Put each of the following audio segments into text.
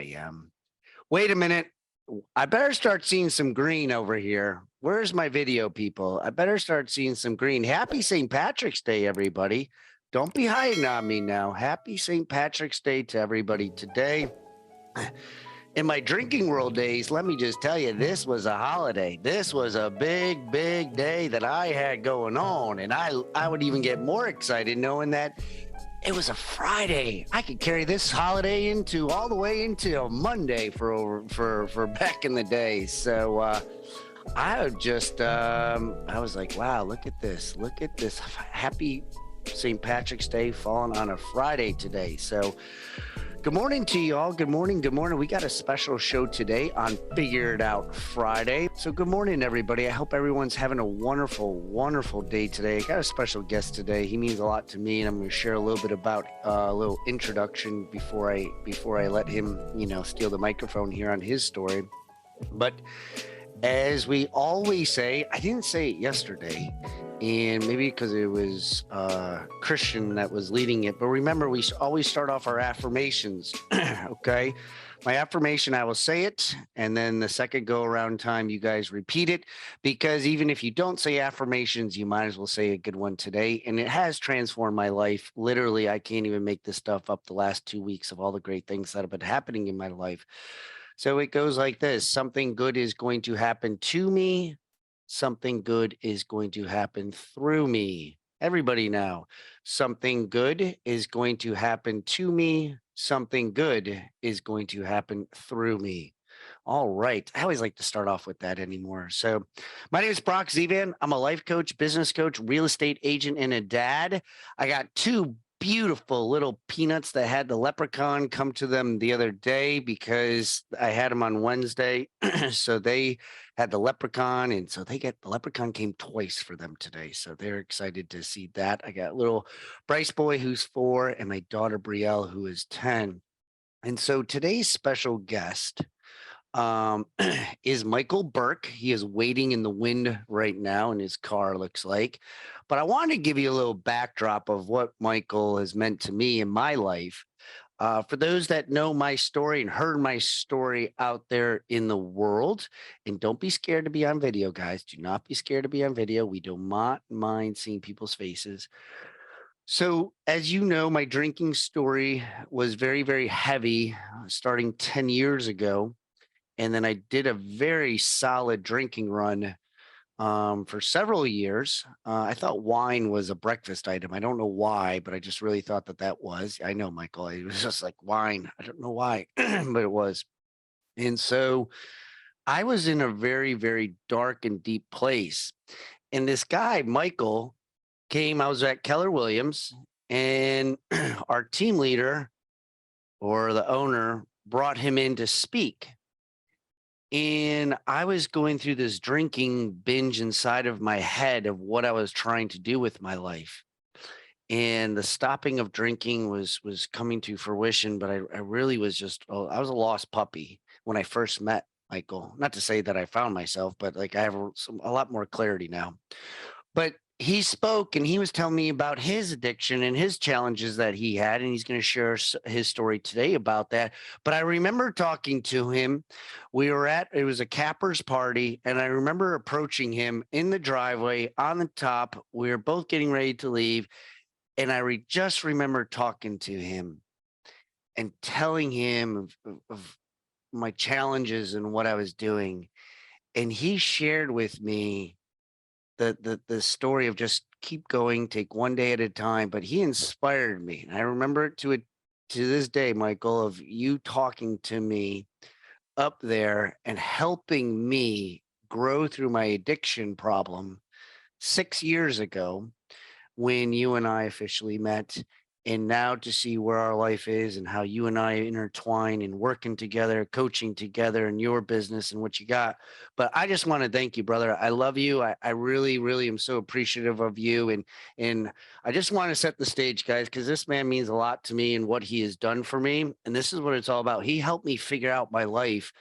I am. Wait a minute. I better start seeing some green over here. Where's my video, people? I better start seeing some green. Happy St. Patrick's Day, everybody. Don't be hiding on me now. Happy St. Patrick's Day to everybody today. In my drinking world days, let me just tell you, this was a holiday. This was a big, big day that I had going on. And I would even get more excited knowing that it was a Friday. I could carry this holiday into all the way into Monday for back in the day. So I was like, wow, look at this. Look at this. Happy St. Patrick's Day falling on a Friday today. So good morning to you all. Good morning. Good morning. We got a special show today on Figure It Out Friday. So good morning, everybody. I hope everyone's having a wonderful, wonderful day today. I got a special guest today. He means a lot to me, and I'm going to share a little bit about a little introduction before I let him, steal the microphone here on his story. But as we always say, I didn't say it yesterday, and maybe because it was Christian that was leading it. But remember, we always start off our affirmations. Okay. My affirmation, I will say it. And then the second go around time, you guys repeat it, because even if you don't say affirmations, you might as well say a good one today. And it has transformed my life. Literally, I can't even make this stuff up the last 2 weeks of all the great things that have been happening in my life. So it goes like this. Something good is going to happen to me. Something good is going to happen through me. Everybody now, something good is going to happen to me. Something good is going to happen through me. All right. I always like to start off with that anymore. So my name is Brock Zivan. I'm a life coach, business coach, real estate agent, and a dad. I got two beautiful little peanuts that had the leprechaun come to them the other day because I had them on Wednesday. So they had the leprechaun, and so the leprechaun came twice for them today. So they're excited to see that. I got little Bryce boy who's 4 and my daughter Brielle who is 10. And so today's special guest is Michael Burke. He is waiting in the wind right now in his car, looks like. But I wanted to give you a little backdrop of what Michael has meant to me in my life. For those that know my story and heard my story out there in the world, and don't be scared to be on video, guys. Do not be scared to be on video. We do not mind seeing people's faces. So, as you know, my drinking story was very, very heavy starting 10 years ago. And then I did a very solid drinking run for several years. I thought wine was a breakfast item. I don't know why, but I just really thought that was. I know, Michael. It was just like wine. I don't know why, but it was. And so I was in a very, very dark and deep place. And this guy, Michael, came. I was at Keller Williams, and our team leader or the owner brought him in to speak. And I was going through this drinking binge inside of my head of what I was trying to do with my life. And the stopping of drinking was coming to fruition, but I really was I was a lost puppy when I first met Michael. Not to say that I found myself, but like I have a lot more clarity now. But he spoke and he was telling me about his addiction and his challenges that he had. And he's going to share his story today about that. But I remember talking to him. It was a cappers party. And I remember approaching him in the driveway on the top. We were both getting ready to leave. And I just remember talking to him and telling him of my challenges and what I was doing. And he shared with me the story of just keep going, take one day at a time. But he inspired me. And I remember it to this day, Michael, of you talking to me up there and helping me grow through my addiction problem 6 years ago when you and I officially met. And now to see where our life is and how you and I intertwine and working together, coaching together in your business and what you got. But I just want to thank you, brother. I love you. I really, really am so appreciative of you. And I just want to set the stage, guys, because this man means a lot to me and what he has done for me. And this is what it's all about. He helped me figure out my life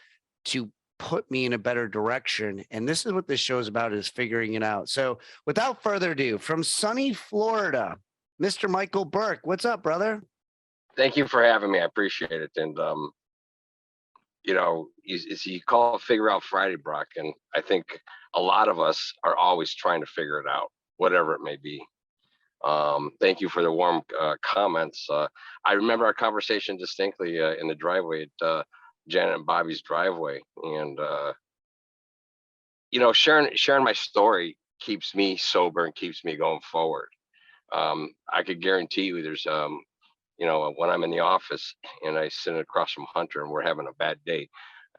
to put me in a better direction. And this is what this show is about, is figuring it out. So without further ado, from sunny Florida, Mr. Michael Burke. What's up, brother? Thank you for having me. I appreciate it. And you call it Figure Out Friday, Brock. And I think a lot of us are always trying to figure it out, whatever it may be. Thank you for the warm comments. I remember our conversation distinctly in the driveway at Janet and Bobby's driveway. And, sharing my story keeps me sober and keeps me going forward. I could guarantee you there's, when I'm in the office and I sit across from Hunter and we're having a bad day,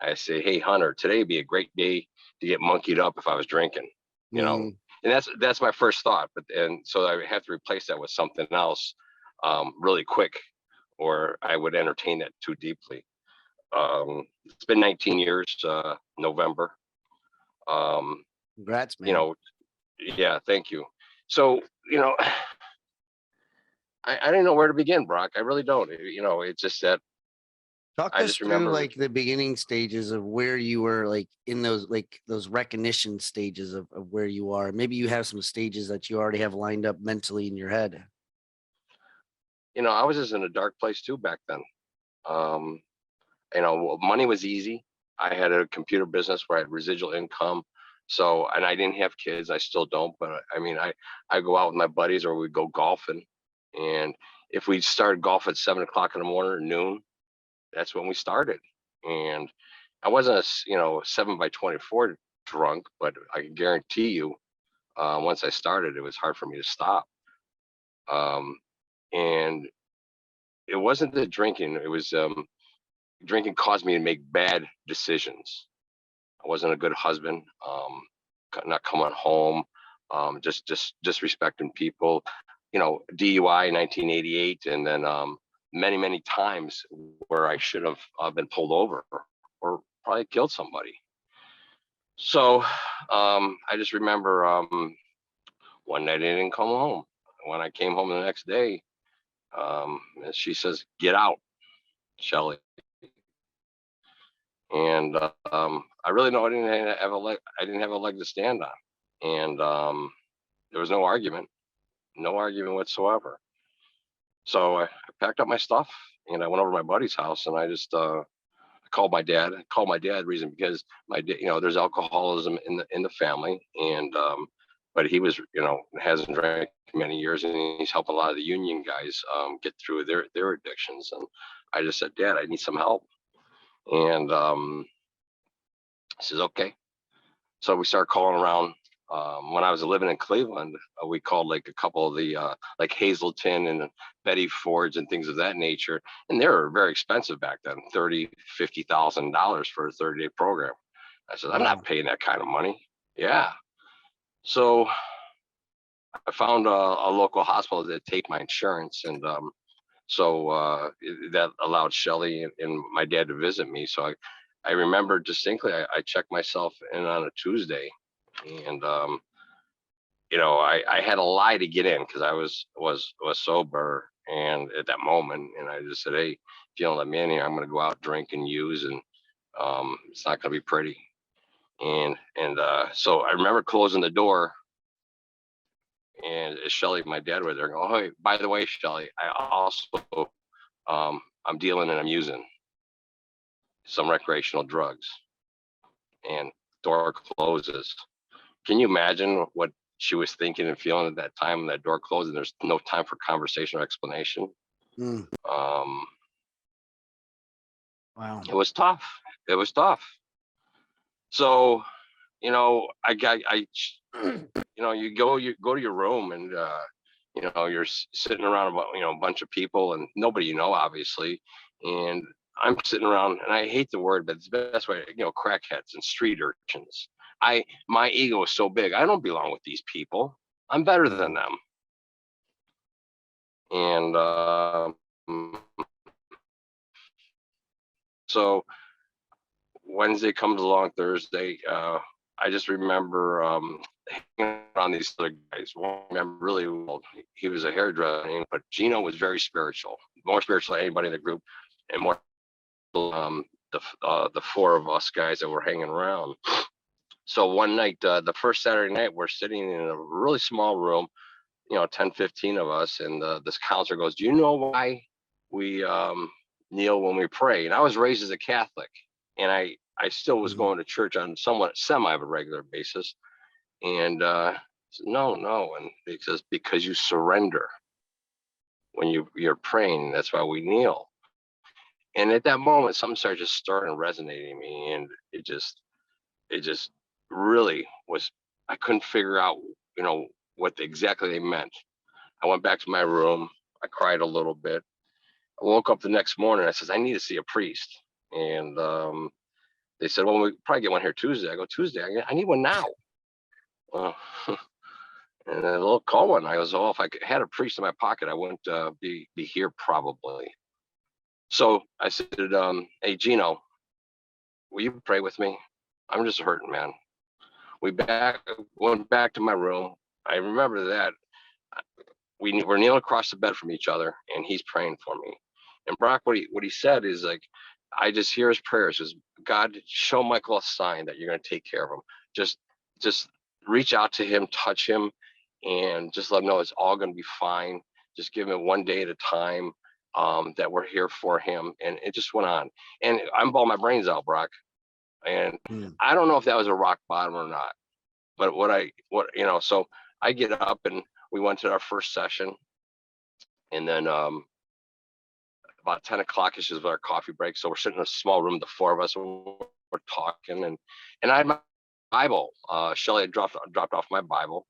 I say, "Hey, Hunter, today would be a great day to get monkeyed up if I was drinking," Mm. and that's my first thought. And so I have to replace that with something else really quick, or I would entertain that too deeply. It's been 19 years, November. Um, Congrats, you man. know, yeah, thank you. So, I didn't know where to begin, Brock. I really don't. It's just that Talk I us just through remember, like the beginning stages of where you were, like in those recognition stages of where you are. Maybe you have some stages that you already have lined up mentally in your head. I was just in a dark place too back then. Um, money was easy. I had a computer business where I had residual income. So, and I didn't have kids. I still don't, but I mean, I go out with my buddies or we go golfing. And if we started golf at 7 o'clock in the morning or noon, that's when we started. And I wasn't a 7 by 24 drunk, but I can guarantee you, once I started, it was hard for me to stop. Um, and it wasn't the drinking. It was, drinking caused me to make bad decisions. I wasn't a good husband, not coming home, just disrespecting people, DUI in 1988. And then many times where I should have been pulled over or probably killed somebody. So I just remember one night I didn't come home. When I came home the next day, and she says, "Get out, Shelly." And I really know I didn't have a leg. I didn't have a leg to stand on, and there was no argument whatsoever. So I packed up my stuff and I went over to my buddy's house and I just called my dad. I called my dad reason because my dad, there's alcoholism in the family, and but he was, hasn't drank many years, and he's helped a lot of the union guys get through their addictions. And I just said, "Dad, I need some help," and he says, "Okay." So we started calling around. When I was living in Cleveland, we called like a couple of the like Hazelton and Betty Fords and things of that nature, and they were very expensive back then, $50,000 for a 30-day program. I said, "I'm not Wow. paying that kind of money." Yeah. So I found a local hospital that take my insurance, and so that allowed Shelly and my dad to visit me. So I remember distinctly, I checked myself in on a Tuesday, and I had a lie to get in because I was sober, and at that moment, and I just said, "Hey, if you don't let me in here, I'm going to go out, drink, and use, and it's not going to be pretty." And so I remember closing the door, and Shelly, my dad, was there. Go, "Oh, hey, by the way, Shelly, I also I'm dealing and I'm using some recreational drugs." And door closes. Can you imagine what she was thinking and feeling at that time when that door closed and there's no time for conversation or explanation? Mm. Um, Wow. it was tough. It was tough. So, I got, you go to your room and, you're sitting around about, a bunch of people and nobody, obviously. And I'm sitting around, and I hate the word, but it's the best way, crackheads and street urchins. My ego is so big. I don't belong with these people. I'm better than them. And so Wednesday comes along, Thursday. I just remember hanging around these other guys. One I remember really well. He was a hairdresser, but Gino was very spiritual, more spiritual than anybody in the group, and more the four of us guys that were hanging around. So one night, the first Saturday night, we're sitting in a really small room, 10, 15 of us. And this counselor goes, "Do you know why we kneel when we pray?" And I was raised as a Catholic. And I still was going to church on somewhat semi of a regular basis. And no, no. And he says, because you surrender when you're praying, that's why we kneel. And at that moment, something started just starting resonating in me. And it just really was, I couldn't figure out, what exactly they meant. I went back to my room. I cried a little bit. I woke up the next morning. I says, I need to see a priest. And they said, well, we probably get one here Tuesday. I go, Tuesday? I need one now. Well, and a little call one. I goes, oh, if I had a priest in my pocket, I wouldn't be here probably. So I said, hey, Gino, will you pray with me? I'm just hurting, man. Went back to my room. I remember that we're kneeling across the bed from each other, and he's praying for me. And Brock, what he said is like, I just hear his prayers. Says, God, show Michael a sign that you're going to take care of him. Just reach out to him, touch him, and just let him know it's all going to be fine. Just give him one day at a time. That we're here for him. And it just went on. And I'm bawling my brains out, Brock. And I don't know if that was a rock bottom or not. But so I get up and we went to our first session. And then about 10 o'clock is just our coffee break. So we're sitting in a small room, the four of us, and we're talking. And I had my Bible. Shelly had dropped off my Bible.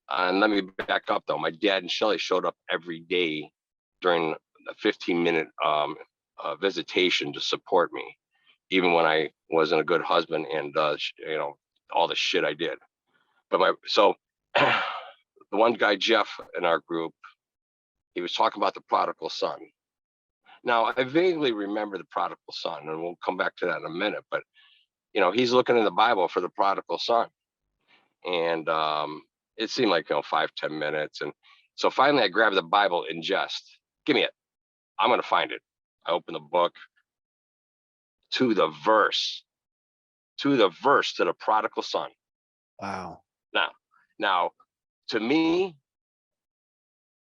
And let me back up, though. My dad and Shelly showed up every day during a 15-minute visitation to support me, even when I wasn't a good husband and all the shit I did. But the one guy, Jeff, in our group, he was talking about the prodigal son. Now I vaguely remember the prodigal son, and we'll come back to that in a minute. But he's looking in the Bible for the prodigal son, and it seemed like 5-10 minutes, and so finally I grabbed the Bible in jest. Give me it. I'm going to find it. I open the book to the verse to the prodigal son. Wow. Now, to me,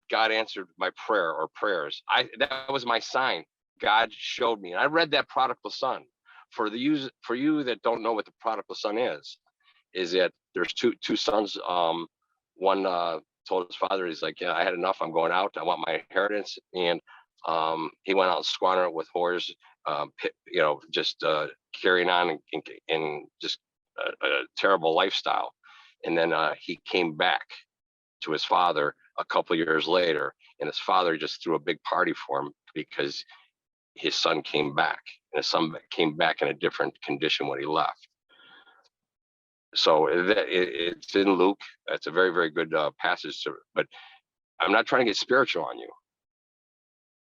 God answered my prayer or prayers. That was my sign. God showed me. And I read that prodigal son. For you that don't know what the prodigal son is that there's two sons. One told his father, he's like, yeah, I had enough. I'm going out. I want my inheritance. And he went out and squandered it with whores, just carrying on and just a terrible lifestyle. And then he came back to his father a couple of years later, and his father just threw a big party for him because his son came back, and his son came back in a different condition when he left. So it's in Luke. It's a very, very good passage. But I'm not trying to get spiritual on you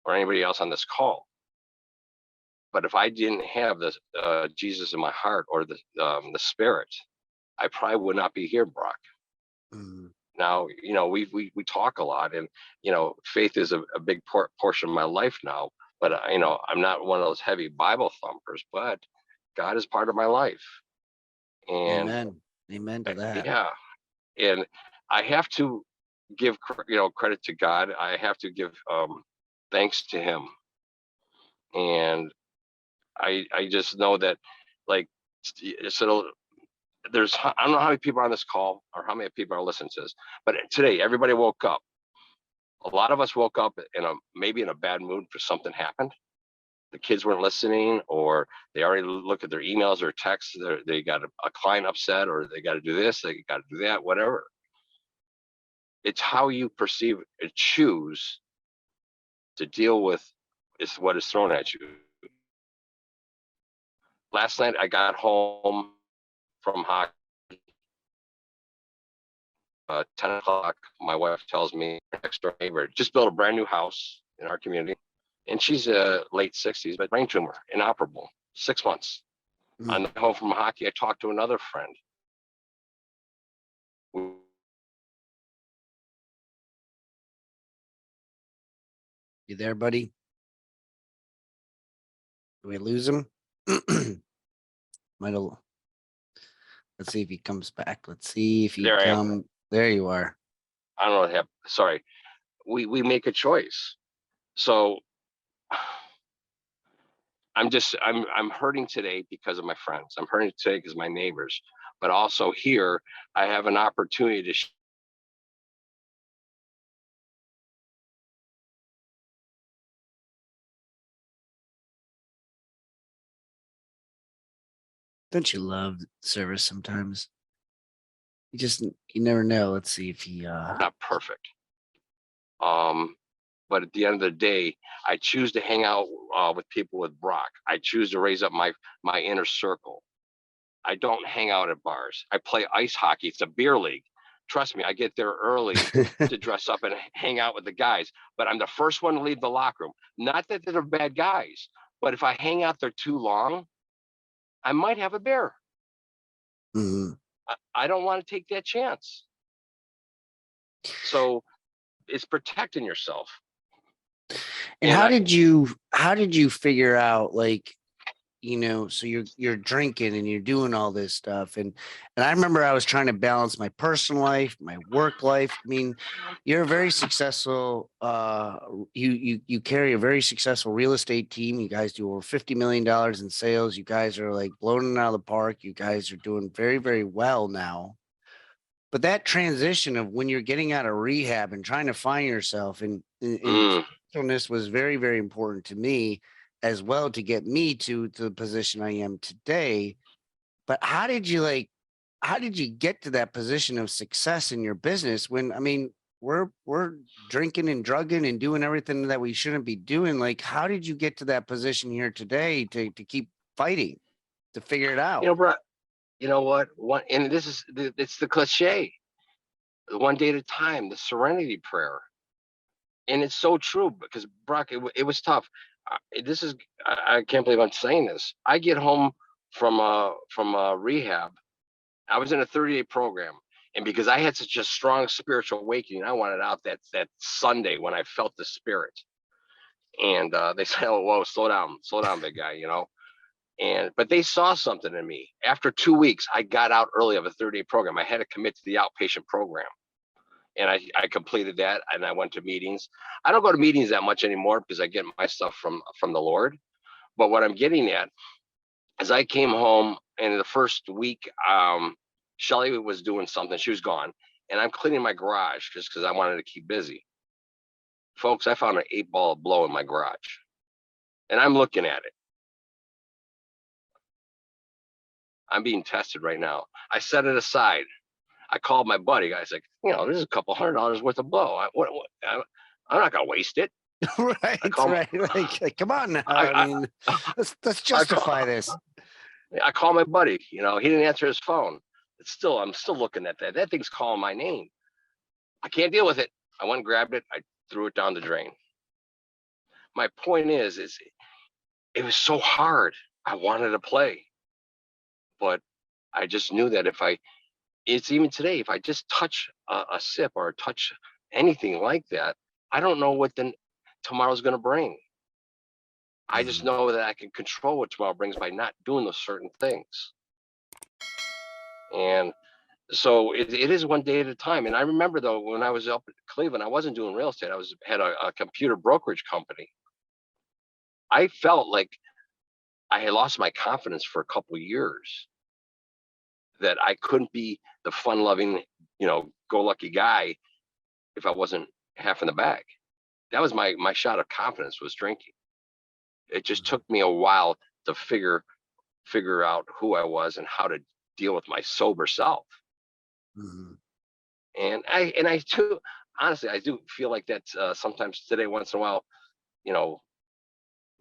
or anybody else on this call. But if I didn't have this Jesus in my heart or the Spirit, I probably would not be here, Brock. Now, we talk a lot, and faith is a big portion of my life now. But I'm not one of those heavy Bible thumpers. But God is part of my life. And Amen to that. Yeah, and I have to give credit to God. I have to give thanks to Him, and I just know that, like, so there's, I don't know how many people are on this call or how many people are listening to this, but today everybody woke up. A lot of us woke up maybe in a bad mood because something happened. The kids weren't listening, or they already looked at their emails or texts. They got a client upset, or they got to do this, they got to do that, whatever. It's how you perceive and choose to deal with is what is thrown at you. Last night I got home from hockey. 10 o'clock, my wife tells me her next door neighbor just built a brand new house in our community. And she's late 60s, but brain tumor, inoperable, 6 months. On the way home from hockey, I talked to another friend. You there, buddy? Do we lose him? Let's see if he comes back. Let's see if he comes. There you are. I don't know what happened. Sorry. We make a choice. So I'm hurting today because of my friends. I'm hurting today because of my neighbors. But also here, I have an opportunity to Don't you love service sometimes? You never know. Let's see if he not perfect. But at the end of the day, I choose to hang out with people with Brock. I choose to raise up my inner circle. I don't hang out at bars. I play ice hockey. It's a beer league. Trust me, I get there early to dress up and hang out with the guys. But I'm the first one to leave the locker room. Not that they're bad guys, but if I hang out there too long, I might have a beer. Mhm. I don't want to take that chance. So it's protecting yourself. And And how did you figure out, like, so you're drinking and you're doing all this stuff, and I remember I was trying to balance my personal life, my work life. I mean, you're a very successful you carry a very successful real estate team. You guys do over $50 million in sales. You guys are like blowing it out of the park. You guys are doing very, very well now. But that transition of when you're getting out of rehab and trying to find yourself, and mm, this was very, very important to me as well, to get me to the position I am today. But how did you get to that position of success in your business when, I mean, we're drinking and drugging and doing everything that we shouldn't be doing? Like, how did you get to that position here today to keep fighting, to figure it out? bro, you know what? And it's the cliche, one day at a time, the serenity prayer. And it's so true because Brock, it was tough. I can't believe I'm saying this. I get home from rehab. I was in a 30-day program, and because I had such a strong spiritual awakening, I wanted out that Sunday when I felt the spirit. And they said, "Oh, whoa, slow down, big guy," but they saw something in me. After 2 weeks, I got out early of a 30-day program. I had to commit to the outpatient program, and I completed that, and I went to meetings. I don't go to meetings that much anymore because I get my stuff from the Lord. But what I'm getting at is I came home, and the first week, Shelly was doing something. She was gone, and I'm cleaning my garage just because I wanted to keep busy. Folks, I found an 8-ball blow in my garage, and I'm looking at it. I'm being tested right now. I set it aside. I called my buddy. I was like, this is a couple $100 worth of blow. I'm not gonna waste it. Right, right. Like, come on now. I I, mean, let's I, call, justify this. I call my buddy. He didn't answer his phone. I'm still looking at that. That thing's calling my name. I can't deal with it. I went and grabbed it. I threw it down the drain. My point is it was so hard. I wanted to play, but I just knew that it's even today, if I just touch a sip or touch anything like that, I don't know what tomorrow's going to bring. I just Mhm. know that I can control what tomorrow brings by not doing those certain things. And so it is one day at a time. And I remember, though, when I was up in Cleveland, I wasn't doing real estate. Had a computer brokerage company. I felt like I had lost my confidence for a couple of years, that I couldn't be the fun-loving, go-lucky guy if I wasn't half in the bag. That was my shot of confidence, was drinking. It just took me a while to figure out who I was and how to deal with my sober self. Mhm. And I too, honestly, I do feel like that sometimes today, once in a while, you know,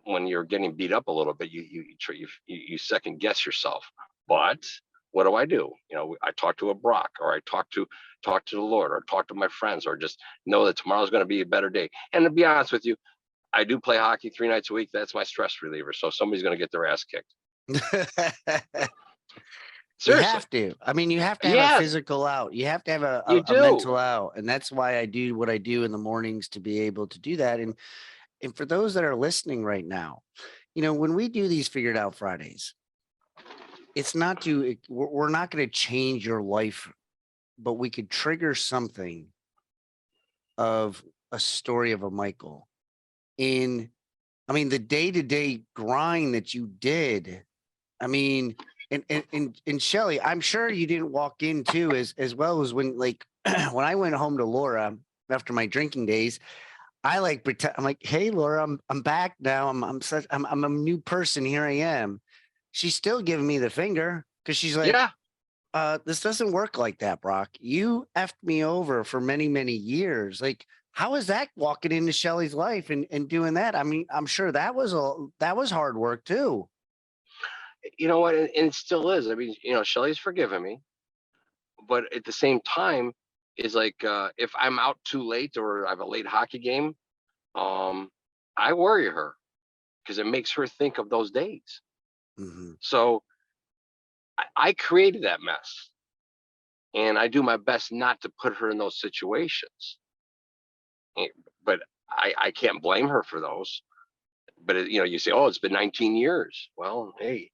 when you're getting beat up a little bit, you second guess yourself. But what do I do? I talk to a Brock, or I talk to the Lord, or talk to my friends, or just know that tomorrow's going to be a better day. And to be honest with you, I do play hockey 3 nights a week. That's my stress reliever. So somebody's going to get their ass kicked. You Seriously. have to. I mean, you have to have a Yes, physical out. You have to have you a do. mental out. And that's why I do what I do in the mornings, to be able to do that. And for those that are listening right now, when we do these Figured Out Fridays, it's not we're not going to change your life, but we could trigger something of a story of a Michael in I mean, the day-to-day grind that you did, I mean, and Shelly, I'm sure you didn't walk in too as well as when like when I went home to Laura after my drinking days, I like pretend I'm like, hey Laura, I'm back now. I'm a new person. Here I am. She's still giving me the finger because she's like, Yeah. this doesn't work like that, Brock. You effed me over for many, many years. Like, how is that walking into Shelly's life and doing that? I mean, I'm sure that was hard work too. You know what? And it still is. I mean, Shelly's forgiven me, but at the same time, is like if I'm out too late or I have a late hockey game, um, I worry her because it makes her think of those days. Hmm. So I created that mess, and I do my best not to put her in those situations. Eh, But I can't blame her for those. But you say, oh, it's been 19 years. Well, hey,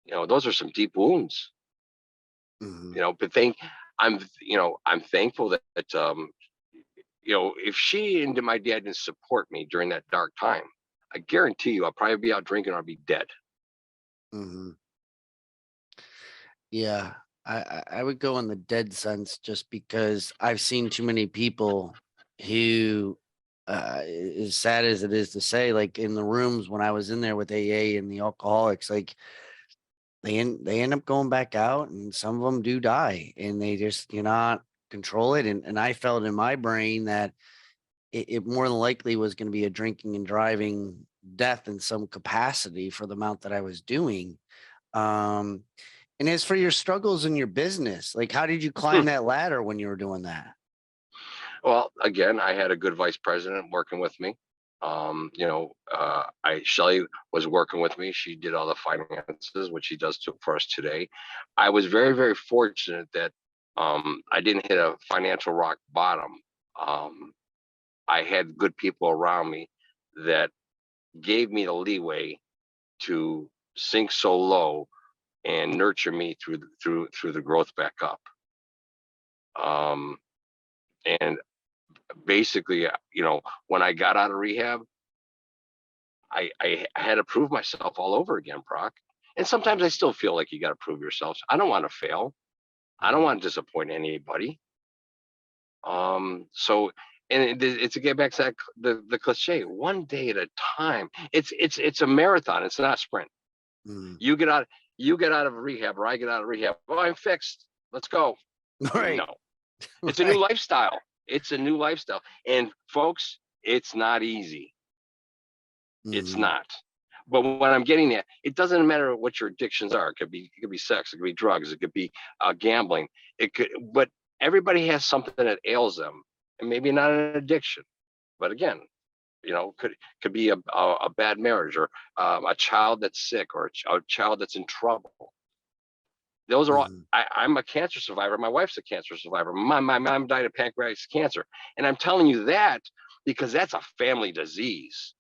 those are some deep wounds. Hmm. But I'm thankful that if she and my dad didn't support me during that dark time, I guarantee you I'll probably be out drinking or I'll be dead. Hmm. Yeah, I would go in the dead sense just because I've seen too many people who, as sad as it is to say, like in the rooms when I was in there with AA and the alcoholics, like they end up going back out, and some of them do die, and they just cannot control it. And I felt in my brain that it more than likely was going to be a drinking and driving death in some capacity for the amount that I was doing. Um, and as for your struggles in your business, like how did you climb that ladder when you were doing that? Well, again, I had a good vice president working with me. Shelly was working with me. She did all the finances, which she does for us today. I was very, very fortunate that I didn't hit a financial rock bottom. Um, I had good people around me that gave me the leeway to sink so low and nurture me through the growth back up. Um, and basically, when I got out of rehab, I had to prove myself all over again, Brock. And sometimes I still feel like you got to prove yourself. I don't want to fail. I don't Mhm. want to disappoint anybody. So, and it's to get back to the cliche, one day at a time. It's a marathon. It's not a sprint. Mm. You get out, you get out of rehab, or I get out of rehab. Oh, I'm fixed. Let's go. Right. No, it's a new Right. lifestyle. It's a new lifestyle. And folks, it's not easy. It's Mhm. not. But what I'm getting at, it doesn't matter what your addictions are. It could be sex, it could be drugs, it could be gambling. But everybody has something that ails them, and maybe not an addiction. But again, could be a bad marriage or a child that's sick or a child that's in trouble. Those are all. Mhm. I'm a cancer survivor. My wife's a cancer survivor. My mom died of pancreatic cancer, and I'm telling you that because that's a family disease.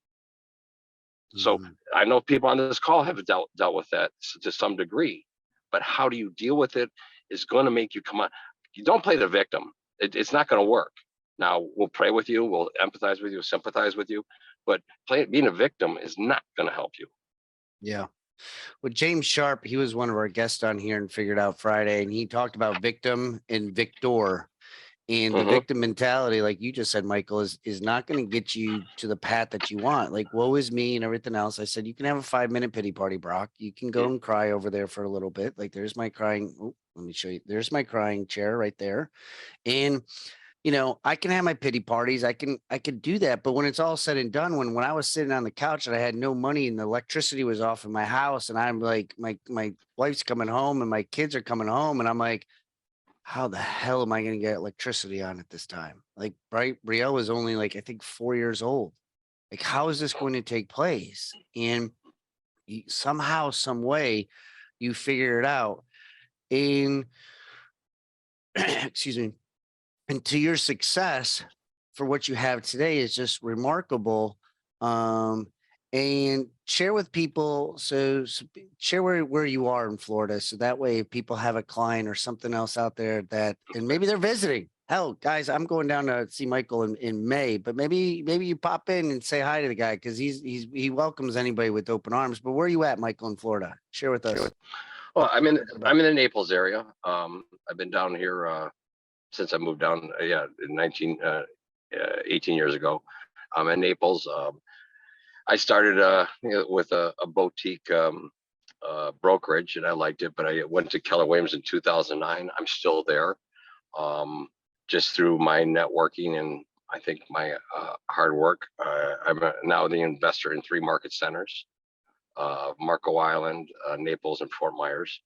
So Mhm. I know people on this call have dealt with that to some degree, but how do you deal with it is going to make you come on. You don't play the victim. It's not going to work. Now we'll pray with you, we'll empathize with you, sympathize with you, but being a victim is not going to help you. Yeah. Well, James Sharp, he was one of our guests on here and Figured Out Friday, and he talked about victim and victor. And the Hmm. victim mentality, like you just said, Michael, is not going to get you to the path that you want. Like, woe is me and everything else. I said, you can have a 5 minute pity party, Brock. You can go and cry over there for a little bit. Like, there's my crying. Oh, let me show you. There's my crying chair right there. And I can have my pity parties. I could do that. But when it's all said and done, when I was sitting on the couch and I had no money and the electricity was off in my house, and I'm like, my wife's coming home and my kids are coming home, and I'm like, how the hell am I going to get electricity on at this time? Like, right? Brielle was only like, I think 4 years old. Like, how is this going to take place? And somehow, some way, you figure it out. And excuse me. And to your success for what you have today is just remarkable. Um, and share with people. Share where you are in Florida. So that way, if people have a client or something else out there and maybe they're visiting. Hell, guys, I'm going down to see Michael in May, but maybe you pop in and say hi to the guy because he welcomes anybody with open arms. But where are you at, Michael, in Florida? Share with us. Well, About I'm in the Naples area. I've been down here since I moved down. Yeah, in 18 years ago. I'm in Naples. I started with a boutique brokerage, and I liked it. But I went to Keller Williams in 2009. I'm still there, um, just through my networking and I think my hard work. Now the investor in 3 market centers: Marco Island, Naples, and Fort Myers.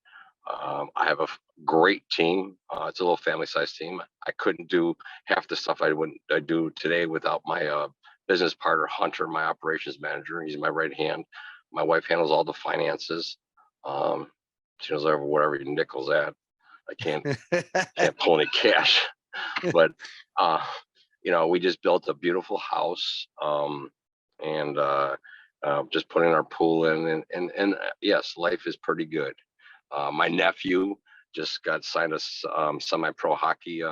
I have a great team. It's a little family-sized team. I couldn't do half the stuff I do today without my business partner Hunter, my operations manager. He's my right hand. My wife handles all the finances. Um, she knows whatever your nickels at. I can't pull any cash, but uh, we just built a beautiful house, and just putting our pool in, and yes, life is pretty good. My nephew just got signed a semi-pro hockey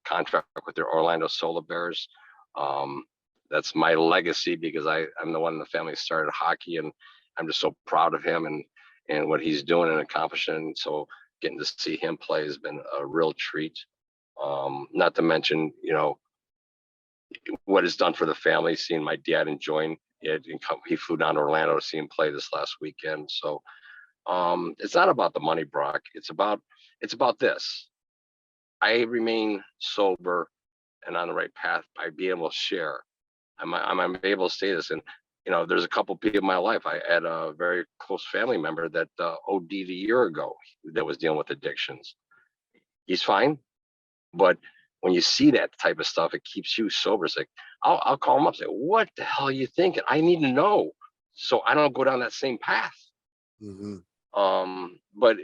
contract with the Orlando Solar Bears. Um, that's my legacy because I'm the one in the family who started hockey, and I'm just so proud of him and what he's doing and accomplishing. So getting to see him play has been a real treat. Not to mention, what it's done for the family, seeing my dad enjoying it. And he flew down to Orlando to see him play this last weekend. So it's not about the money, Brock. It's about this. I remain sober and on the right path by being able to share. I'm able to say this, and there's a couple people in my life. I had a very close family member that OD'd a year ago that was dealing with addictions. He's fine, but when you see that type of stuff, it keeps you sober. It's like I'll call him up and say, "What the hell are you thinking? I need to know so I don't go down that same path." hmm But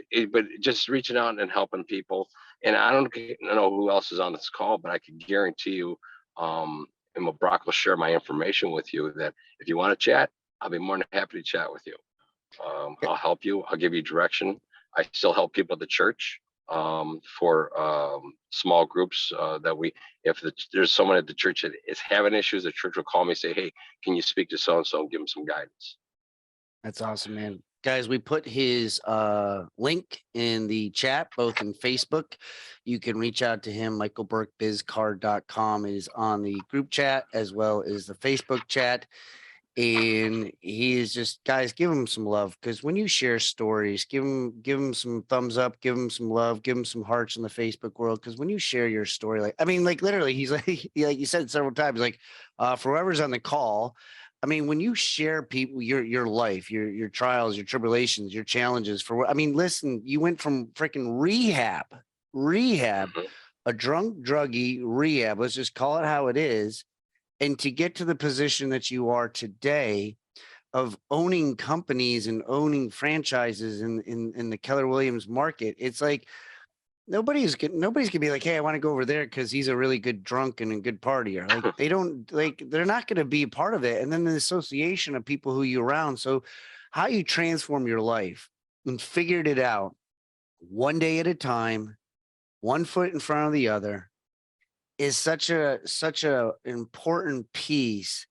just reaching out and helping people. And I don't know who else is on this call, but I can guarantee you, and Brock will share my information with you, that if you want to chat, I'll be more than happy to chat with you. I'll help you. I'll give you direction. I still help people at the church, for small groups, if there's someone at the church that is having issues, the church will call me, say, "Hey, can you speak to so and so and give them some guidance?" That's awesome, man. Guys, we put his link in the chat, both in Facebook. You can reach out to him. Michael Burke, bizcard.com is on the group chat as well as the Facebook chat. And he is just, guys, give him some love, because when you share stories, give him some thumbs up, give him some love, give him some hearts in the Facebook world. Because when you share your story, like literally, he's like like you said several times, like for whoever's on the call, I mean, when you share people your life, your trials, your tribulations, your challenges, listen, you went from freaking rehab, Mhm. a drunk druggie rehab, let's just call it how it is, and to get to the position that you are today of owning companies and owning franchises in the Keller Williams market. It's like nobody's gonna be like, hey, I want to go over there because he's a really good drunk and a good partier. Like they don't, like they're not gonna be a part of it. And then the association of people who you around. So how you transform your life and figured it out one day at a time, one foot in front of the other, is such a important piece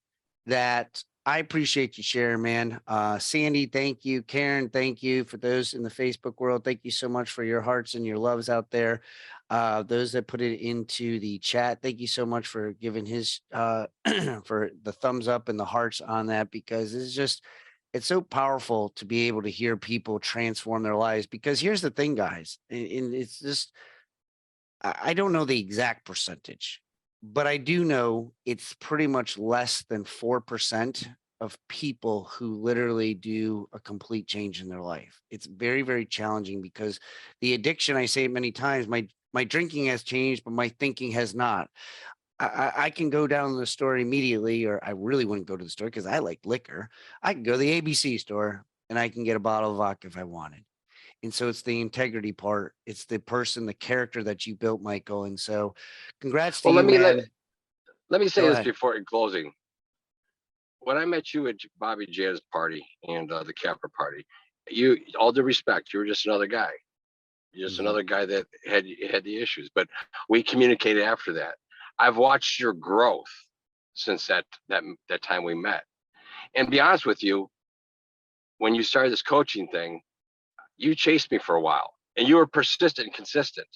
that I appreciate you sharing, man. Sandy, thank you. Karen, thank you. For those in the Facebook world, thank you so much for your hearts and your loves out there. Those that put it into the chat, thank you so much for giving his for the thumbs up and the hearts on that, because it's so powerful to be able to hear people transform their lives. Because here's the thing, guys, and it's just, I don't know the exact percentage, but I do know it's pretty much less than 4% of people who literally do a complete change in their life. It's very, very challenging because the addiction, I say it many times, my drinking has changed, but my thinking has not. I can go down to the store immediately, or I really wouldn't go to the store because I like liquor. I can go to the ABC store and I can get a bottle of vodka if I wanted. And so it's the integrity part. It's the person, the character that you built, Michael. And so congrats to Well, you, man. let me say Go this ahead. before in closing. When I met you at Bobby J's party and the Capper party, all due respect, you were just another guy. You're just Mhm. another guy that had the issues, but we communicated after that. I've watched your growth since that time we met. And to be honest with you, when you started this coaching thing, you chased me for a while, and you were persistent and consistent.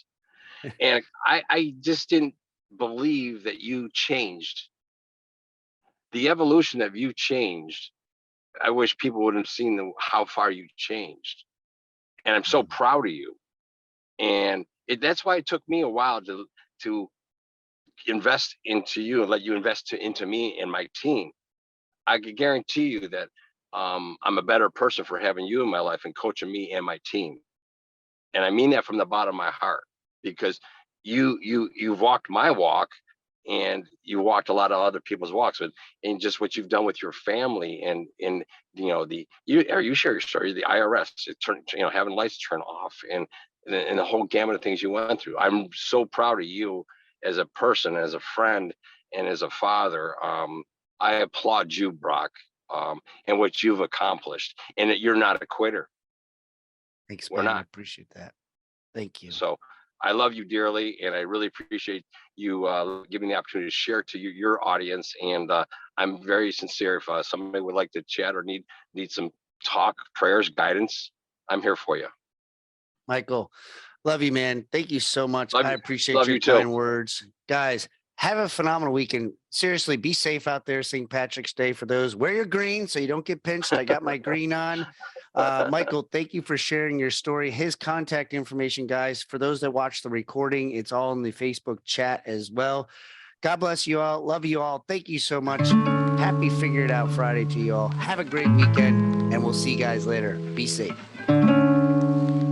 And I just didn't believe that you changed. The evolution that you changed, I wish people would have seen how far you changed. And I'm so Mhm. proud of you. And that's why it took me a while to invest into you and let you invest into me and my team. I can guarantee you that I'm a better person for having you in my life and coaching me and my team. And I mean that from the bottom of my heart, because you've walked my walk, and you walked a lot of other people's walks with, and just what you've done with your family, and you share your story, the IRS, it turned, having lights turn off, and the whole gamut of things you went through. I'm so proud of you as a person, as a friend, and as a father. I applaud you, Brock, and what you've accomplished, and that you're not a quitter. Thanks, We're man. I not. appreciate that. Thank you. So I love you dearly, and I really appreciate you giving me the opportunity to share to your audience. And I'm very sincere. If somebody would like to chat or need some talk, prayers, guidance, I'm here for you. Michael, love you, man. Thank you so much. Love I you. appreciate Love your you too. kind words. Guys, have a phenomenal weekend. Seriously, be safe out there. St. Patrick's Day for those. Wear your green so you don't get pinched. I got my green on. Michael, thank you for sharing your story. His contact information, guys, for those that watch the recording, it's all in the Facebook chat as well. God bless you all. Love you all. Thank you so much. Happy Figure It Out Friday to you all. Have a great weekend, and we'll see you guys later. Be safe.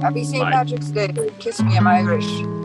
Happy St. Bye. Patrick's Day. Kiss me, I'm Irish.